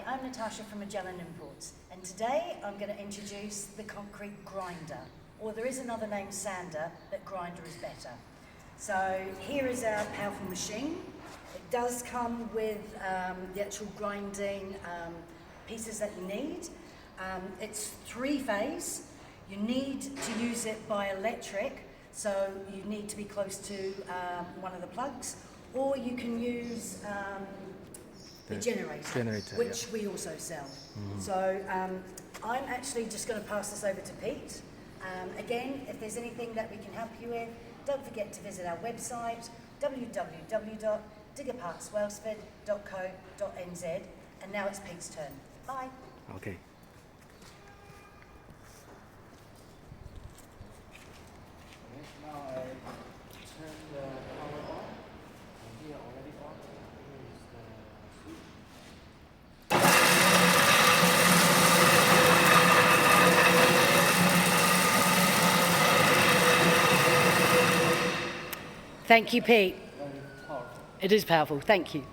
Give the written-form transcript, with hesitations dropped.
Hi, I'm Natasha from Magellan Imports, and today I'm going to introduce the concrete grinder, or there is another name, sander, but grinder is better. So here is our powerful machine. It does come with the actual grinding pieces that you need. It's three-phase. You need to use it by electric, so you need to be close to one of the plugs, or you can use the generator, which we also sell. So I'm actually just going to pass this over to Pete. Again, if there's anything that we can help you with, don't forget to visit our website, www.diggerpartswellsford.co.nz. And now it's Pete's turn. Bye. Okay. Now I turn the power on. And here already on. Here is the switch. Thank you, Pete. Very powerful. It is powerful. Thank you.